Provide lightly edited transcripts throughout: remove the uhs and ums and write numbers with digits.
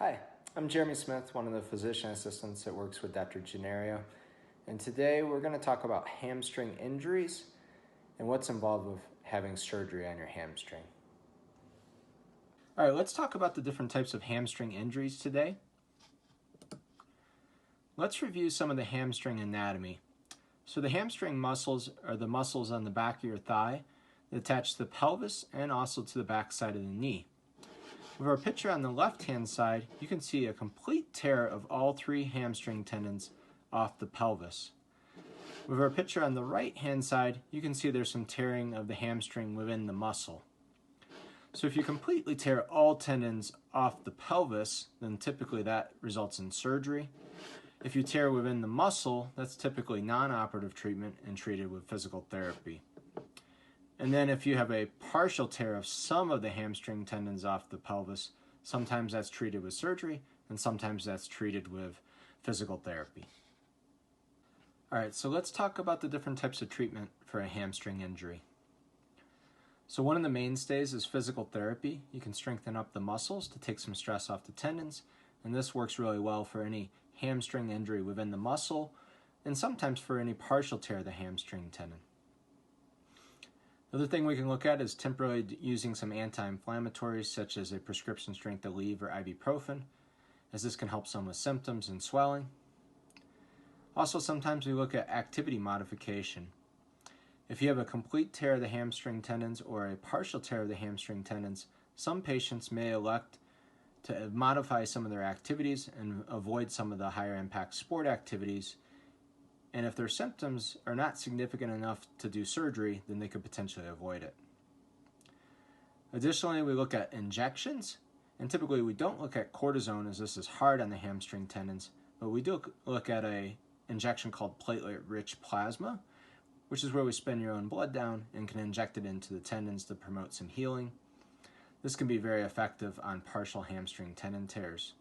Hi, I'm Jeremy Smith, one of the physician assistants that works with Dr. Genuario, and today we're going to talk about hamstring injuries and what's involved with having surgery on your hamstring. All right, let's talk about the different types of hamstring injuries today. Let's review some of the hamstring anatomy. So the hamstring muscles are the muscles on the back of your thigh that attach to the pelvis and also to the back side of the knee. With our picture on the left-hand side, you can see a complete tear of all three hamstring tendons off the pelvis. With our picture on the right-hand side, you can see there's some tearing of the hamstring within the muscle. So if you completely tear all tendons off the pelvis, then typically that results in surgery. If you tear within the muscle, that's typically non-operative treatment and treated with physical therapy. And then if you have a partial tear of some of the hamstring tendons off the pelvis, sometimes that's treated with surgery and sometimes that's treated with physical therapy. All right, so let's talk about the different types of treatment for a hamstring injury. So one of the mainstays is physical therapy. You can strengthen up the muscles to take some stress off the tendons, and this works really well for any hamstring injury within the muscle and sometimes for any partial tear of the hamstring tendon. The other thing we can look at is temporarily using some anti-inflammatories such as a prescription strength Aleve or ibuprofen, as this can help some with symptoms and swelling. Also, sometimes we look at activity modification. If you have a complete tear of the hamstring tendons or a partial tear of the hamstring tendons, some patients may elect to modify some of their activities and avoid some of the higher impact sport activities. And if their symptoms are not significant enough to do surgery, then they could potentially avoid it. Additionally, we look at injections, and typically we don't look at cortisone as this is hard on the hamstring tendons, but we do look at an injection called platelet-rich plasma, which is where we spin your own blood down and can inject it into the tendons to promote some healing. This can be very effective on partial hamstring tendon tears.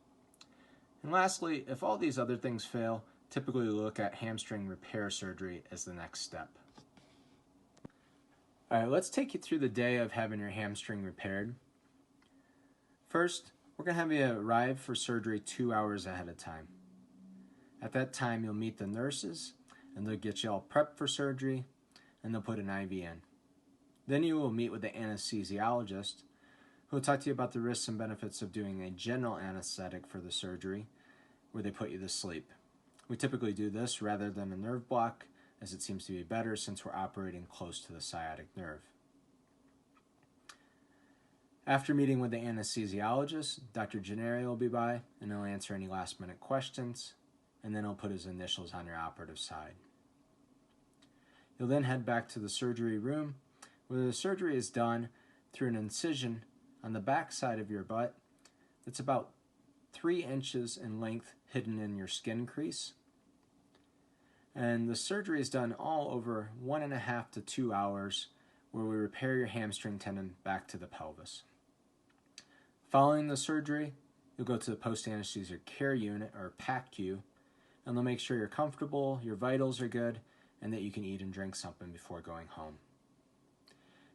And lastly, if all these other things fail, typically we look at hamstring repair surgery as the next step. All right, let's take you through the day of having your hamstring repaired. First, we're going to have you arrive for surgery 2 hours ahead of time. At that time, you'll meet the nurses, and they'll get you all prepped for surgery, and they'll put an IV in. Then you will meet with the anesthesiologist, who will talk to you about the risks and benefits of doing a general anesthetic for the surgery, where they put you to sleep. We typically do this rather than a nerve block, as it seems to be better since we're operating close to the sciatic nerve. After meeting with the anesthesiologist, Dr. Genuario will be by, and he'll answer any last-minute questions, and then he'll put his initials on your operative side. You'll then head back to the surgery room, where the surgery is done through an incision on the back side of your butt that's about 3 inches in length hidden in your skin crease. And the surgery is done all over 1.5 to 2 hours, where we repair your hamstring tendon back to the pelvis. Following the surgery, you'll go to the post-anesthesia care unit, or PACU, and they'll make sure you're comfortable, your vitals are good, and that you can eat and drink something before going home.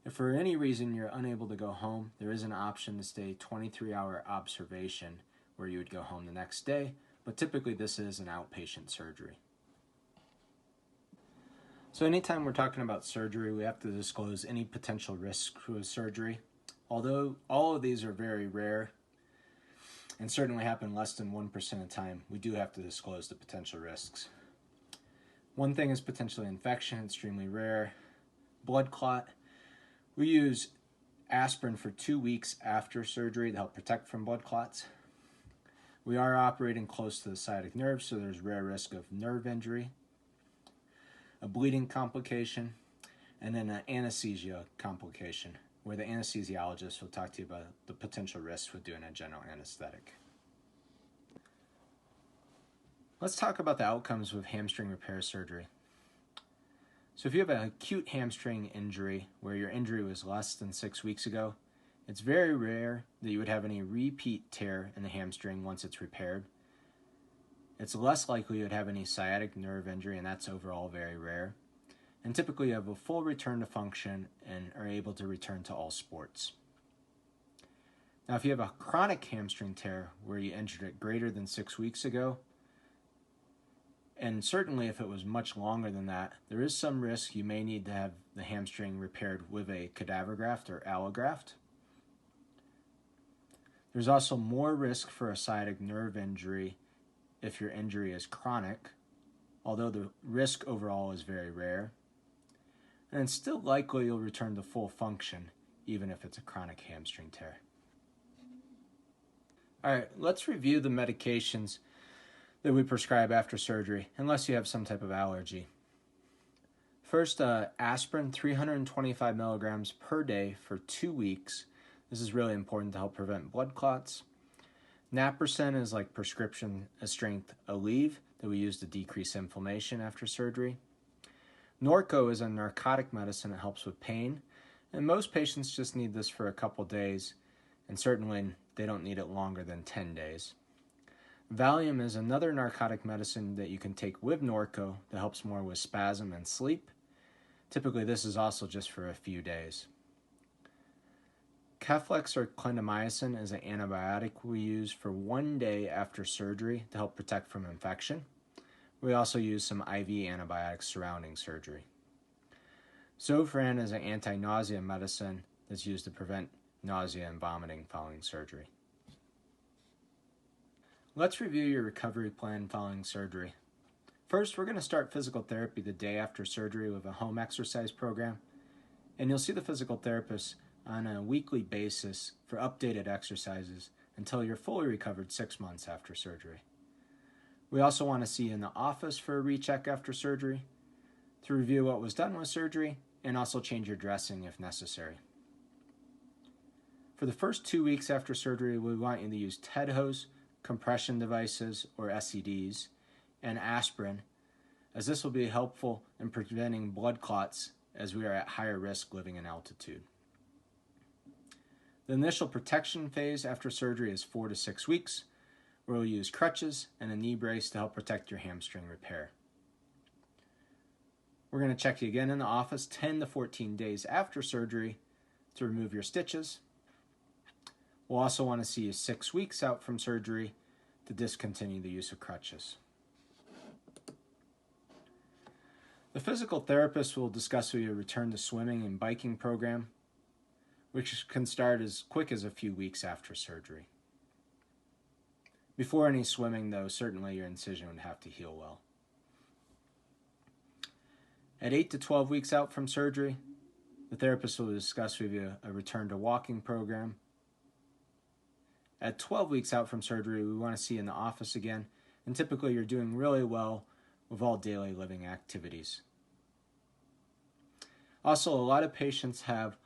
If for any reason you're unable to go home, there is an option to stay 23-hour observation where you would go home the next day, but typically this is an outpatient surgery. So anytime we're talking about surgery, we have to disclose any potential risks with surgery. Although all of these are very rare and certainly happen less than 1% of the time, we do have to disclose the potential risks. One thing is potentially infection, extremely rare. Blood clot. We use aspirin for 2 weeks after surgery to help protect from blood clots. We are operating close to the sciatic nerve, so there's rare risk of nerve injury, a bleeding complication, and then an anesthesia complication, where the anesthesiologist will talk to you about the potential risks with doing a general anesthetic. Let's talk about the outcomes with hamstring repair surgery. So if you have an acute hamstring injury where your injury was less than 6 weeks ago, it's very rare that you would have any repeat tear in the hamstring once it's repaired. It's less likely you'd have any sciatic nerve injury, and that's overall very rare. And typically you have a full return to function and are able to return to all sports. Now, if you have a chronic hamstring tear where you injured it greater than 6 weeks ago, and certainly if it was much longer than that, there is some risk you may need to have the hamstring repaired with a cadaver graft or allograft. There's also more risk for a sciatic nerve injury if your injury is chronic, although the risk overall is very rare. And it's still likely you'll return to full function even if it's a chronic hamstring tear. All right, let's review the medications that we prescribe after surgery, unless you have some type of allergy. First, aspirin, 325 milligrams per day for 2 weeks. This is really important to help prevent blood clots. Naproxen is like prescription strength Aleve that we use to decrease inflammation after surgery. Norco is a narcotic medicine that helps with pain, and most patients just need this for a couple days, and certainly they don't need it longer than 10 days. Valium is another narcotic medicine that you can take with Norco that helps more with spasm and sleep. Typically, this is also just for a few days. Keflex or clindamycin is an antibiotic we use for 1 day after surgery to help protect from infection. We also use some IV antibiotics surrounding surgery. Zofran is an anti-nausea medicine that's used to prevent nausea and vomiting following surgery. Let's review your recovery plan following surgery. First, we're going to start physical therapy the day after surgery with a home exercise program, and you'll see the physical therapist on a weekly basis for updated exercises until you're fully recovered 6 months after surgery. We also want to see you in the office for a recheck after surgery to review what was done with surgery and also change your dressing if necessary. For the first 2 weeks after surgery, we want you to use TED hose, compression devices or SCDs, and aspirin, as this will be helpful in preventing blood clots as we are at higher risk living in altitude. The initial protection phase after surgery is 4 to 6 weeks, where we'll use crutches and a knee brace to help protect your hamstring repair. We're going to check you again in the office 10 to 14 days after surgery to remove your stitches. We'll also want to see you 6 weeks out from surgery to discontinue the use of crutches. The physical therapist will discuss with you a return to swimming and biking program, which can start as quick as a few weeks after surgery. Before any swimming, though, certainly your incision would have to heal well. At 8 to 12 weeks out from surgery, the therapist will discuss with you a return to walking program. At 12 weeks out from surgery, we want to see you in the office again, and typically you're doing really well with all daily living activities. Also, a lot of patients have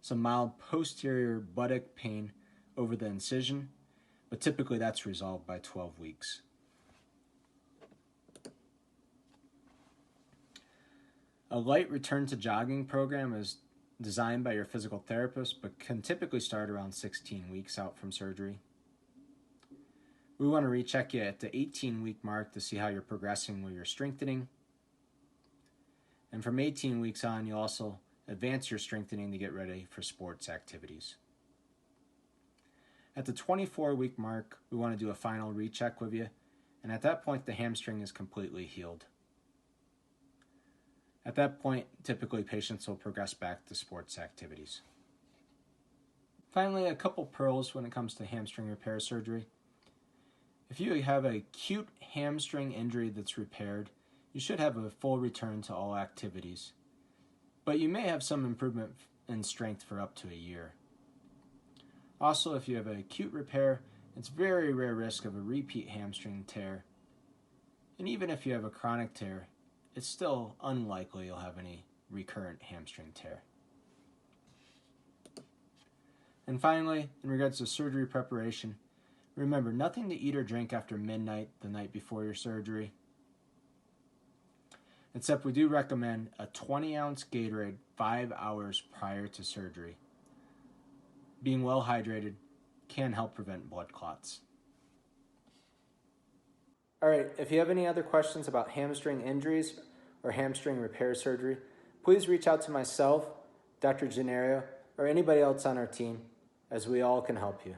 some mild posterior buttock pain over the incision, but typically that's resolved by 12 weeks. A light return to jogging program is designed by your physical therapist, but can typically start around 16 weeks out from surgery. We want to recheck you at the 18-week mark to see how you're progressing with your strengthening. And from 18 weeks on, you'll also advance your strengthening to get ready for sports activities. At the 24-week mark, we want to do a final recheck with you, and at that point, the hamstring is completely healed. At that point, typically patients will progress back to sports activities. Finally, a couple pearls when it comes to hamstring repair surgery. If you have an acute hamstring injury that's repaired, you should have a full return to all activities, but you may have some improvement in strength for up to a year. Also, if you have an acute repair, it's very rare risk of a repeat hamstring tear, and even if you have a chronic tear, it's still unlikely you'll have any recurrent hamstring tear. And finally, in regards to surgery preparation, remember nothing to eat or drink after midnight the night before your surgery. Except we do recommend a 20-ounce Gatorade 5 hours prior to surgery. Being well hydrated can help prevent blood clots. All right, if you have any other questions about hamstring injuries or hamstring repair surgery, please reach out to myself, Dr. Genuario, or anybody else on our team, as we all can help you.